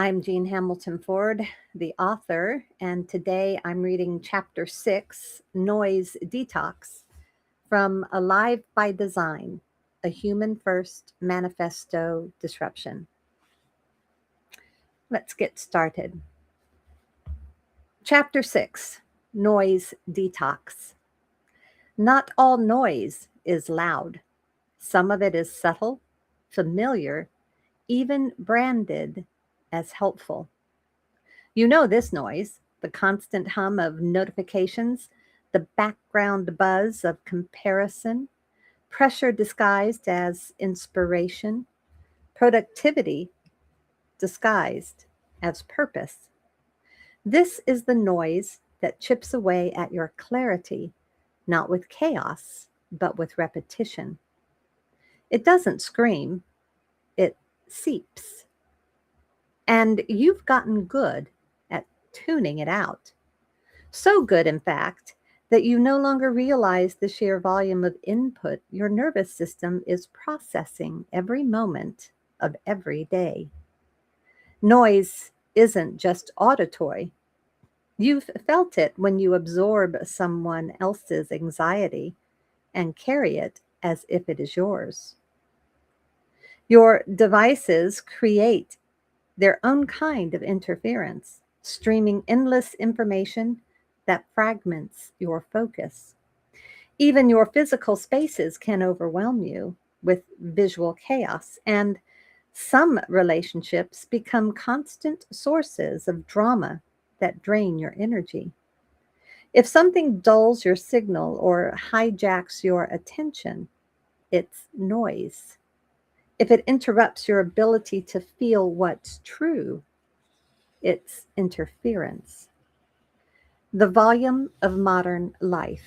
I'm Jean Hamilton-Ford, the author, and today I'm reading Chapter 6, Noise Detox, from Alive by Design, a Human First Manifesto Disruption. Let's get started. Chapter 6, Noise Detox. Not all noise is loud. Some of it is subtle, familiar, even branded as helpful. You know this noise, the constant hum of notifications, the background buzz of comparison, pressure disguised as inspiration, productivity disguised as purpose. This is the noise that chips away at your clarity, not with chaos, but with repetition. It doesn't scream, it seeps. And you've gotten good at tuning it out. So good, in fact, that you no longer realize the sheer volume of input your nervous system is processing every moment of every day. Noise isn't just auditory. You've felt it when you absorb someone else's anxiety and carry it as if it is yours. Your devices create their own kind of interference, streaming endless information that fragments your focus. Even your physical spaces can overwhelm you with visual chaos, and some relationships become constant sources of drama that drain your energy. If something dulls your signal or hijacks your attention, it's noise. If it interrupts your ability to feel what's true, it's interference. The volume of modern life.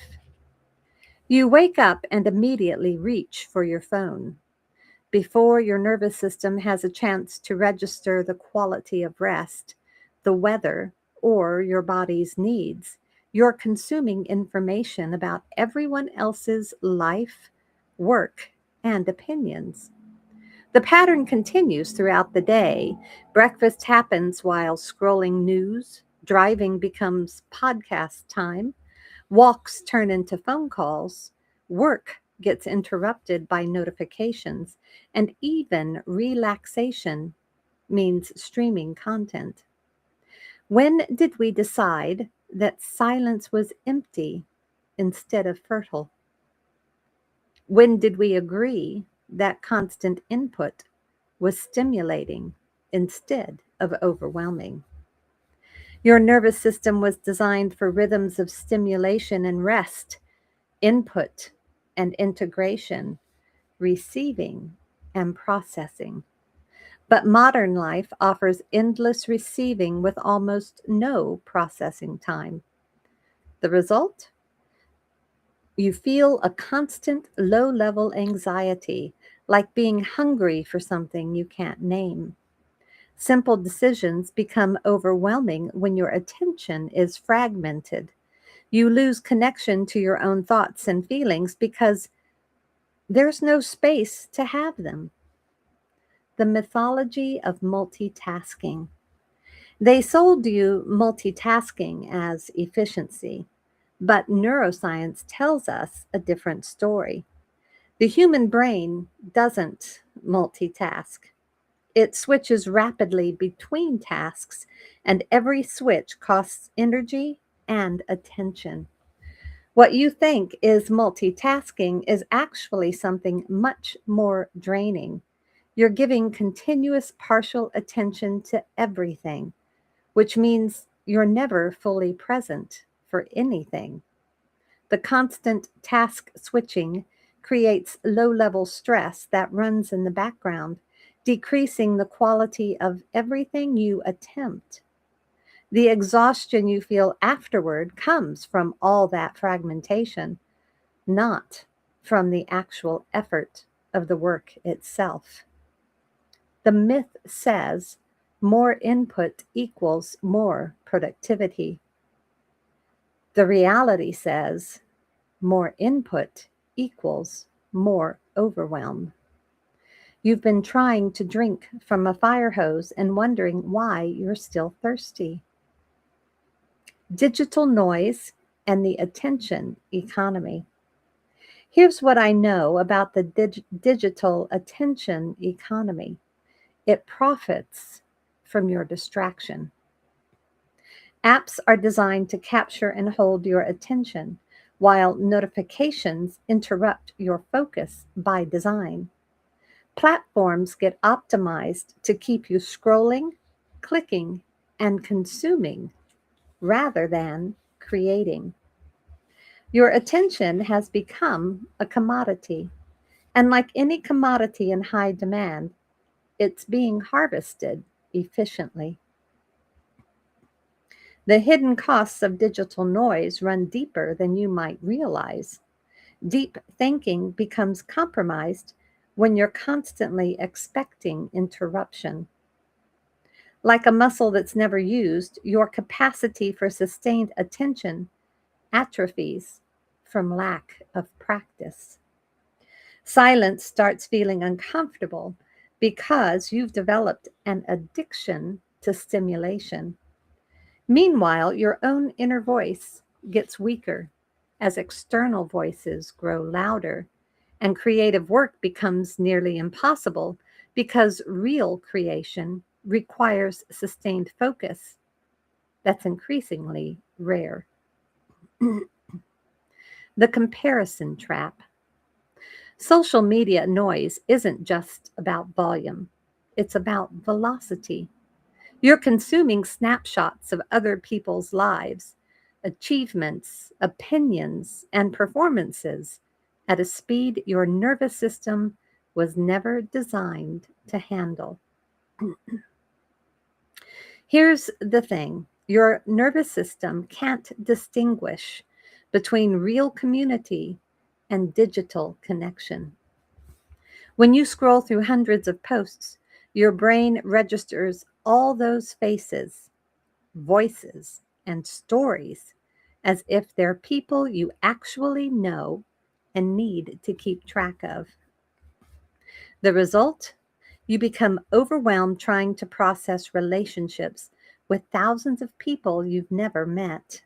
You wake up and immediately reach for your phone. Before your nervous system has a chance to register the quality of rest, the weather, or your body's needs, you're consuming information about everyone else's life, work, and opinions. The pattern continues throughout the day. Breakfast happens while scrolling news, driving becomes podcast time, walks turn into phone calls, work gets interrupted by notifications, and even relaxation means streaming content. When did we decide that silence was empty instead of fertile? When did we agree that constant input was stimulating instead of overwhelming? Your nervous system was designed for rhythms of stimulation and rest, input and integration, receiving and processing. But modern life offers endless receiving with almost no processing time. The result? You feel a constant low level anxiety, like being hungry for something you can't name. Simple decisions become overwhelming when your attention is fragmented. You lose connection to your own thoughts and feelings because there's no space to have them. The mythology of multitasking. They sold you multitasking as efficiency, but neuroscience tells us a different story. The human brain doesn't multitask. It switches rapidly between tasks, and every switch costs energy and attention. What you think is multitasking is actually something much more draining. You're giving continuous partial attention to everything, which means you're never fully present for anything. The constant task switching creates low level stress that runs in the background, decreasing the quality of everything you attempt. The exhaustion you feel afterward comes from all that fragmentation, not from the actual effort of the work itself. The myth says more input equals more productivity. The reality says more input equals more overwhelm. You've been trying to drink from a fire hose and wondering why you're still thirsty. Digital noise and the attention economy. Here's what I know about the digital attention economy: it profits from your distraction. Apps are designed to capture and hold your attention, while notifications interrupt your focus by design. Platforms get optimized to keep you scrolling, clicking, and consuming rather than creating. Your attention has become a commodity, and like any commodity in high demand, it's being harvested efficiently. The hidden costs of digital noise run deeper than you might realize. Deep thinking becomes compromised when you're constantly expecting interruption. Like a muscle that's never used, your capacity for sustained attention atrophies from lack of practice. Silence starts feeling uncomfortable because you've developed an addiction to stimulation. Meanwhile, your own inner voice gets weaker as external voices grow louder, and creative work becomes nearly impossible because real creation requires sustained focus that's increasingly rare. The comparison trap. Social media noise isn't just about volume, it's about velocity. You're consuming snapshots of other people's lives, achievements, opinions, and performances at a speed your nervous system was never designed to handle. Here's the thing: your nervous system can't distinguish between real community and digital connection. When you scroll through hundreds of posts, your brain registers all those faces, voices, and stories as if they're people you actually know and need to keep track of. The result? You become overwhelmed trying to process relationships with thousands of people you've never met.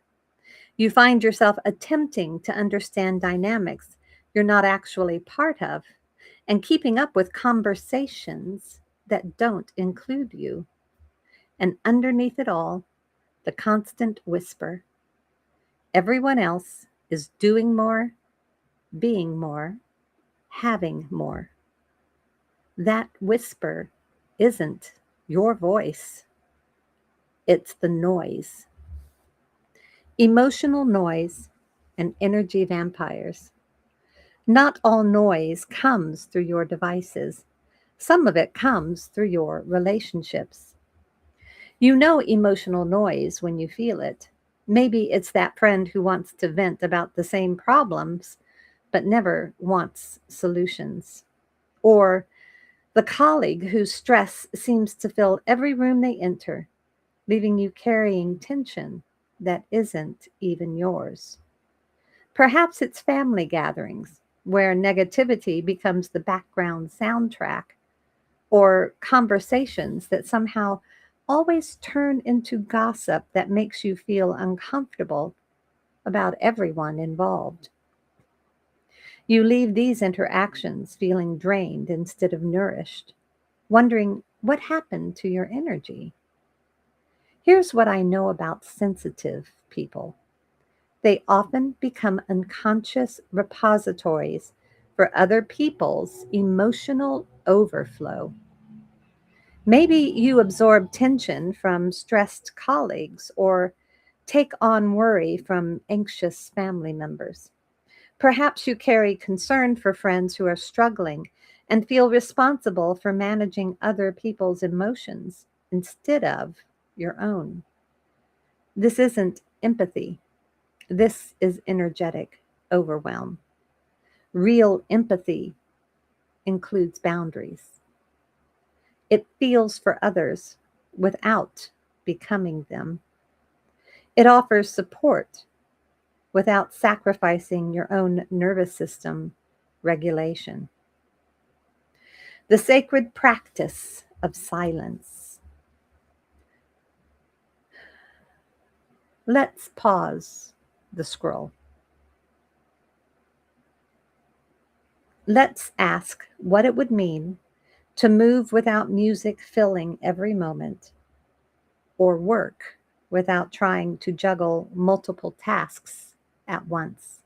You find yourself attempting to understand dynamics you're not actually part of and keeping up with conversations that don't include you. And underneath it all, the constant whisper: everyone else is doing more, being more, having more. That whisper isn't your voice, it's the noise. Emotional noise and energy vampires. Not all noise comes through your devices. Some of it comes through your relationships. You know emotional noise when you feel it. Maybe it's that friend who wants to vent about the same problems but never wants solutions. Or the colleague whose stress seems to fill every room they enter, leaving you carrying tension that isn't even yours. Perhaps it's family gatherings where negativity becomes the background soundtrack, or conversations that somehow always turn into gossip that makes you feel uncomfortable about everyone involved. You leave these interactions feeling drained instead of nourished, wondering what happened to your energy. Here's what I know about sensitive people: they often become unconscious repositories for other people's emotional overflow. Maybe you absorb tension from stressed colleagues or take on worry from anxious family members. Perhaps you carry concern for friends who are struggling and feel responsible for managing other people's emotions instead of your own. This isn't empathy. This is energetic overwhelm. Real empathy includes boundaries. It feels for others without becoming them. It offers support without sacrificing your own nervous system regulation. The sacred practice of silence. Let's pause the scroll. Let's ask what it would mean to move without music filling every moment, or work without trying to juggle multiple tasks at once.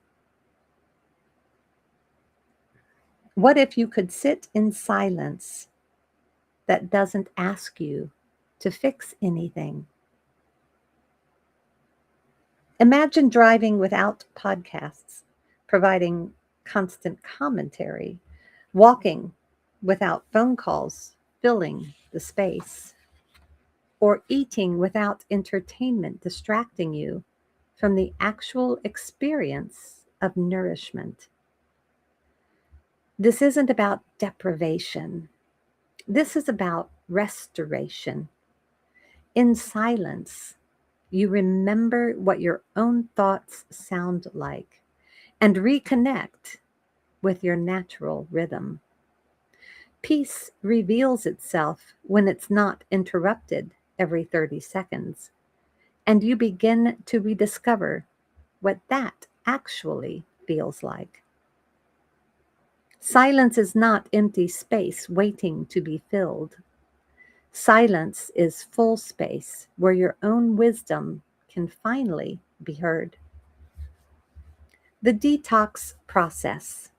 What if you could sit in silence that doesn't ask you to fix anything? Imagine driving without podcasts, providing constant commentary, walking without phone calls filling the space, or eating without entertainment distracting you from the actual experience of nourishment. This isn't about deprivation. This is about restoration. In silence, you remember what your own thoughts sound like and reconnect with your natural rhythm. Peace reveals itself when it's not interrupted every 30 seconds, and you begin to rediscover what that actually feels like. Silence is not empty space waiting to be filled. Silence is full space where your own wisdom can finally be heard. The detox process.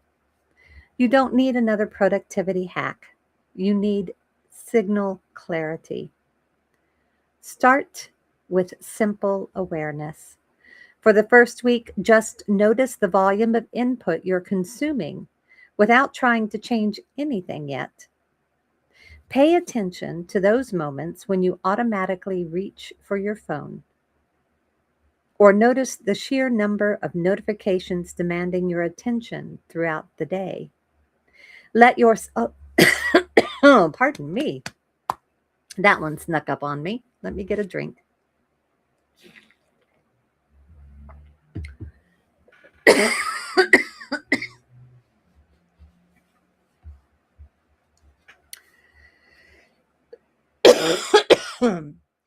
You don't need another productivity hack. You need signal clarity. Start with simple awareness. For the first week, just notice the volume of input you're consuming without trying to change anything yet. Pay attention to those moments when you automatically reach for your phone, or notice the sheer number of notifications demanding your attention throughout the day. Let your oh, pardon me. That one snuck up on me. Let me get a drink.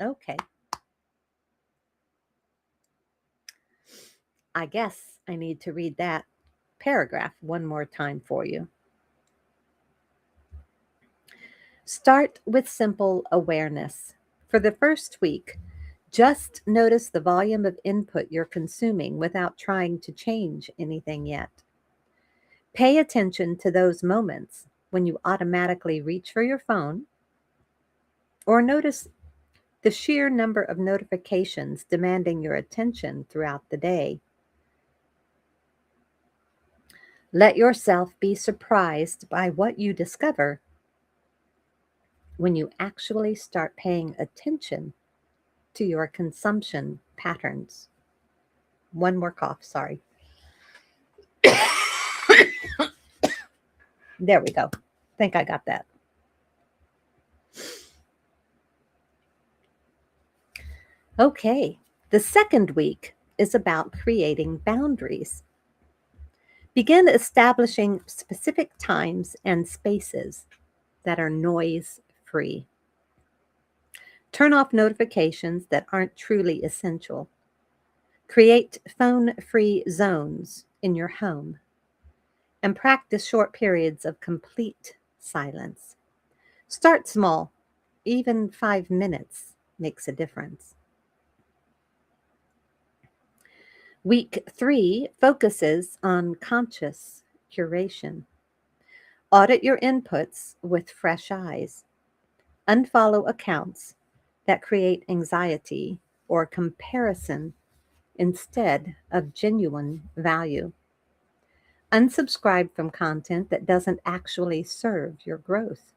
Okay. I guess I need to read that paragraph one more time for you. Start with simple awareness. For the first week, just notice the volume of input you're consuming without trying to change anything yet. Pay attention to those moments when you automatically reach for your phone, or notice the sheer number of notifications demanding your attention throughout the day. Let yourself be surprised by what you discover when you actually start paying attention to your consumption patterns. One more cough, sorry. There we go. Think I got that. Okay, the second week is about creating boundaries. Begin establishing specific times and spaces that are noise free. Turn off notifications that aren't truly essential. Create phone free zones in your home and practice short periods of complete silence. Start small, even 5 minutes makes a difference. Week 3 focuses on conscious curation. Audit your inputs with fresh eyes. Unfollow accounts that create anxiety or comparison instead of genuine value. Unsubscribe from content that doesn't actually serve your growth.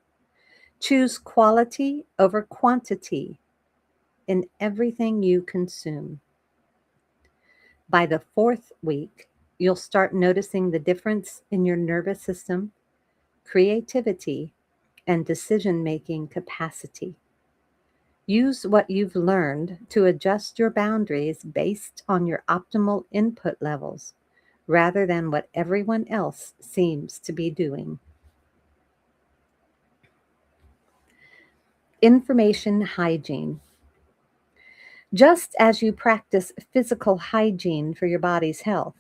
Choose quality over quantity in everything you consume. By the fourth week, you'll start noticing the difference in your nervous system, creativity, and decision making capacity. Use what you've learned to adjust your boundaries based on your optimal input levels rather than what everyone else seems to be doing. Information hygiene. Just as you practice physical hygiene for your body's health,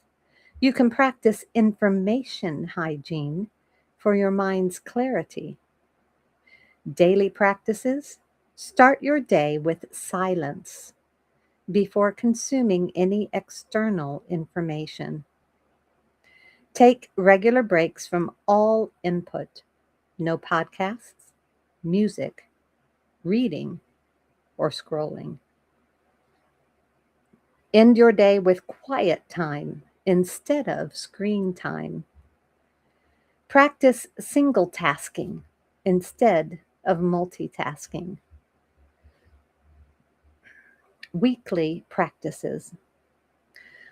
you can practice information hygiene for your mind's clarity. Daily practices. Start your day with silence before consuming any external information. Take regular breaks from all input. No podcasts, music, reading, or scrolling. End your day with quiet time instead of screen time. Practice single tasking instead of multitasking. Weekly practices.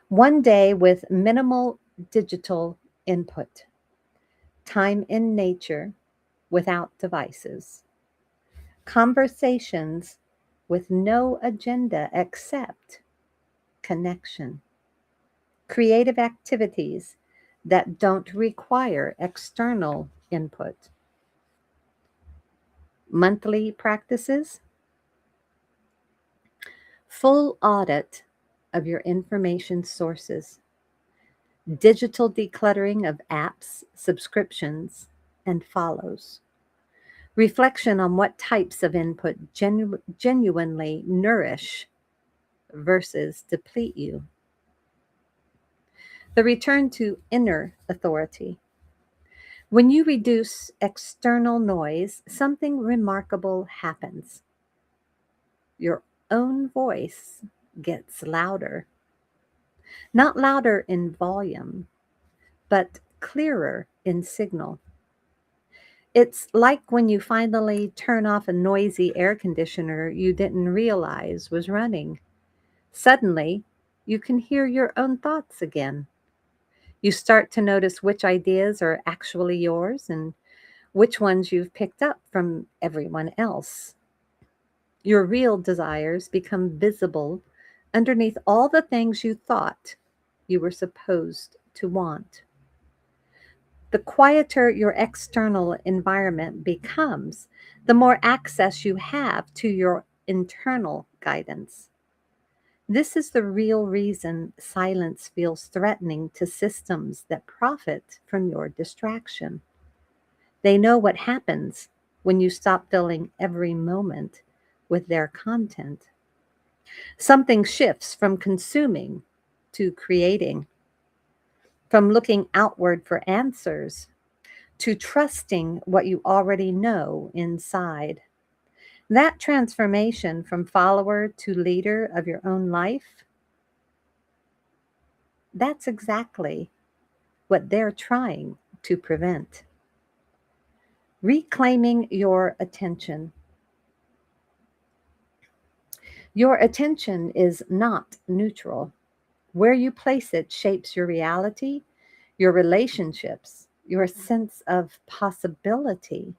One day with minimal digital input. Time in nature without devices. Conversations with no agenda except connection. Creative activities that don't require external input. Monthly practices. Full audit of your information sources. Digital decluttering of apps, subscriptions, and follows. Reflection on what types of input genuinely nourish versus deplete you. The return to inner authority. When you reduce external noise, something remarkable happens. Your own voice gets louder. Not louder in volume, but clearer in signal. It's like when you finally turn off a noisy air conditioner you didn't realize was running. Suddenly, you can hear your own thoughts again. You start to notice which ideas are actually yours and which ones you've picked up from everyone else. Your real desires become visible underneath all the things you thought you were supposed to want. The quieter your external environment becomes, the more access you have to your internal guidance. This is the real reason silence feels threatening to systems that profit from your distraction. They know what happens when you stop filling every moment with their content. Something shifts from consuming to creating, from looking outward for answers to trusting what you already know inside. That transformation from follower to leader of your own life, that's exactly what they're trying to prevent. Reclaiming your attention. Your attention is not neutral. Where you place it shapes your reality, your relationships, your sense of possibility,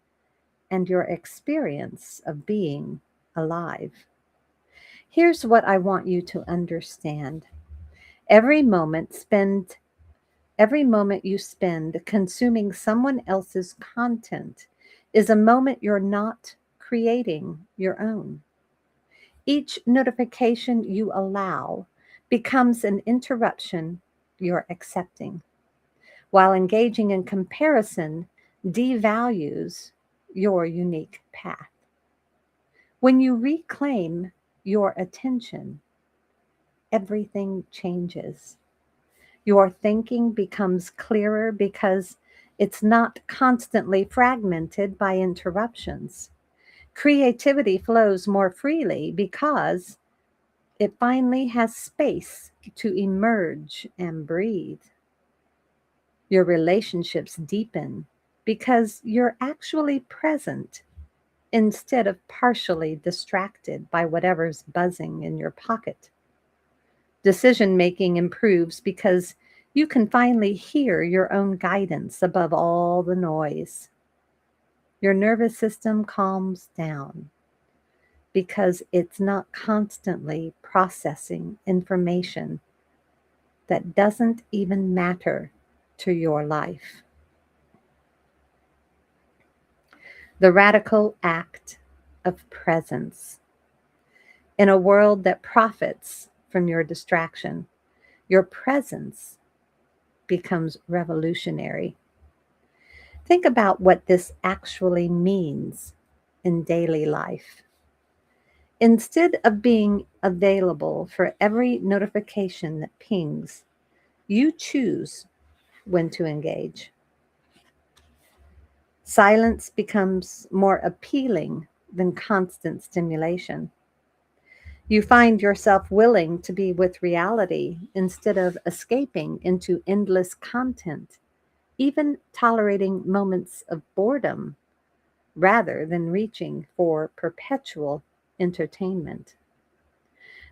and your experience of being alive. Here's what I want you to understand. Every moment spend every moment you spend consuming someone else's content is a moment you're not creating your own. Each notification you allow becomes an interruption you're accepting, while engaging in comparison devalues your unique path. When you reclaim your attention, everything changes. Your thinking becomes clearer because it's not constantly fragmented by interruptions. Creativity flows more freely because it finally has space to emerge and breathe. Your relationships deepen because you're actually present instead of partially distracted by whatever's buzzing in your pocket. Decision making improves because you can finally hear your own guidance above all the noise. Your nervous system calms down because it's not constantly processing information that doesn't even matter to your life. The radical act of presence. In a world that profits from your distraction, your presence becomes revolutionary. Think about what this actually means in daily life. Instead of being available for every notification that pings, you choose when to engage. Silence becomes more appealing than constant stimulation. You find yourself willing to be with reality instead of escaping into endless content, even tolerating moments of boredom rather than reaching for perpetual entertainment.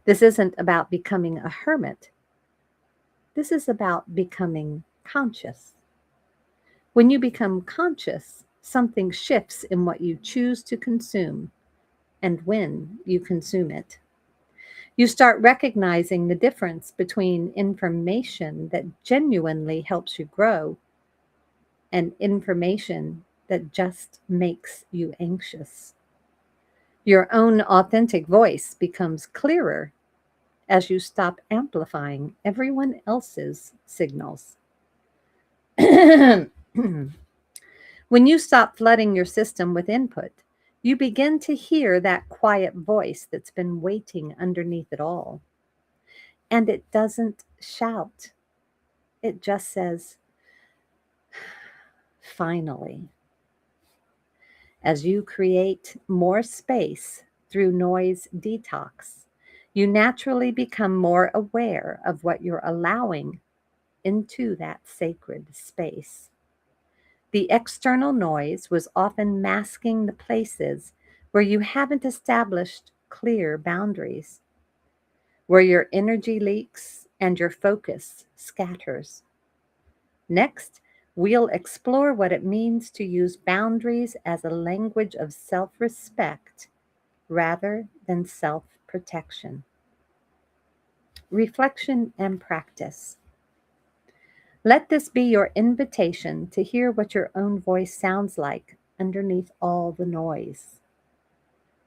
This isn't about becoming a hermit. This is about becoming conscious. When you become conscious, something shifts in what you choose to consume and when you consume it. You start recognizing the difference between information that genuinely helps you grow and information that just makes you anxious. Your own authentic voice becomes clearer as you stop amplifying everyone else's signals. When you stop flooding your system with input, you begin to hear that quiet voice that's been waiting underneath it all. And it doesn't shout, it just says, finally. As you create more space through noise detox, you naturally become more aware of what you're allowing into that sacred space. The external noise was often masking the places where you haven't established clear boundaries, where your energy leaks and your focus scatters. Next, we'll explore what it means to use boundaries as a language of self respect rather than self protection. Reflection and practice. Let this be your invitation to hear what your own voice sounds like underneath all the noise.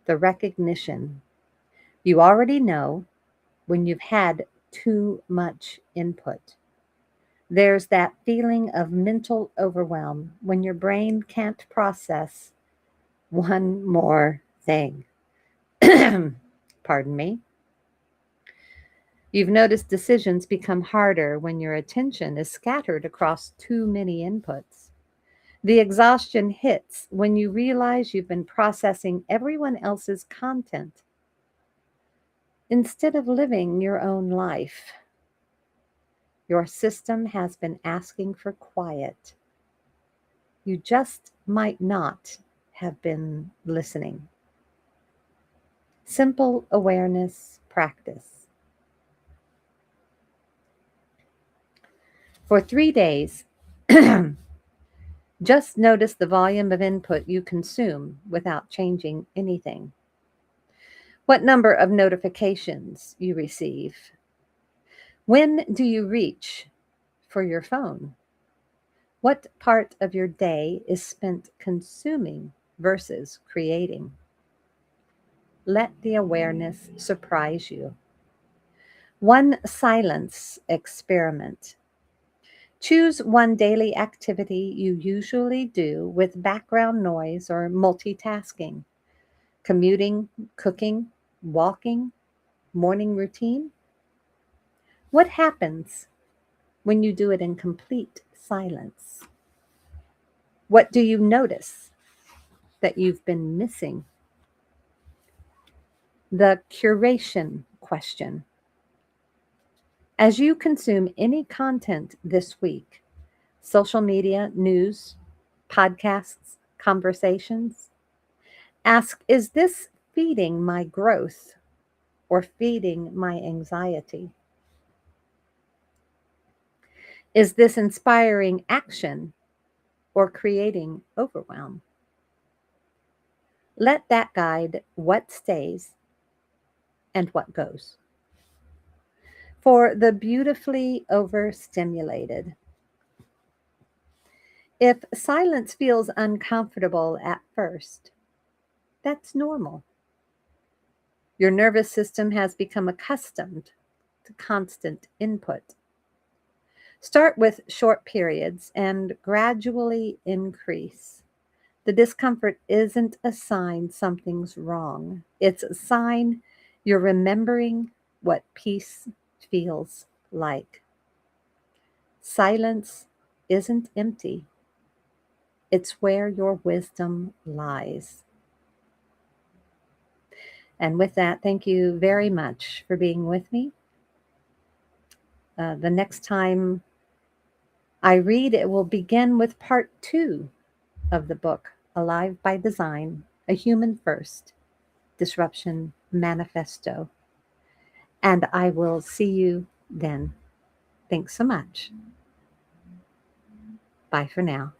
The recognition. You already know when you've had too much input. There's that feeling of mental overwhelm when your brain can't process one more thing. Pardon me. You've noticed decisions become harder when your attention is scattered across too many inputs. The exhaustion hits when you realize you've been processing everyone else's content instead of living your own life. Your system has been asking for quiet. You just might not have been listening. Simple awareness practice. For 3 days, just notice the volume of input you consume without changing anything. What number of notifications you receive. When do you reach for your phone? What part of your day is spent consuming versus creating? Let the awareness surprise you. One silence experiment. Choose one daily activity you usually do with background noise or multitasking, commuting, cooking, walking, morning routine. What happens when you do it in complete silence? What do you notice that you've been missing? The curation question. As you consume any content this week, social media, news, podcasts, conversations, ask, is this feeding my growth or feeding my anxiety? Is this inspiring action or creating overwhelm? Let that guide what stays and what goes. For the beautifully overstimulated, if silence feels uncomfortable at first, That's normal. Your nervous system has become accustomed to constant input. Start with short periods and gradually increase. The discomfort isn't a sign something's wrong, it's a sign you're remembering what peace feels like. Silence isn't empty, it's where your wisdom lies. And with that, thank you very much for being with me. The next time I read, it will begin with part 2 of the book, Alive by Design, A Human First Disruption Manifesto. And I will see you then. Thanks so much. Bye for now.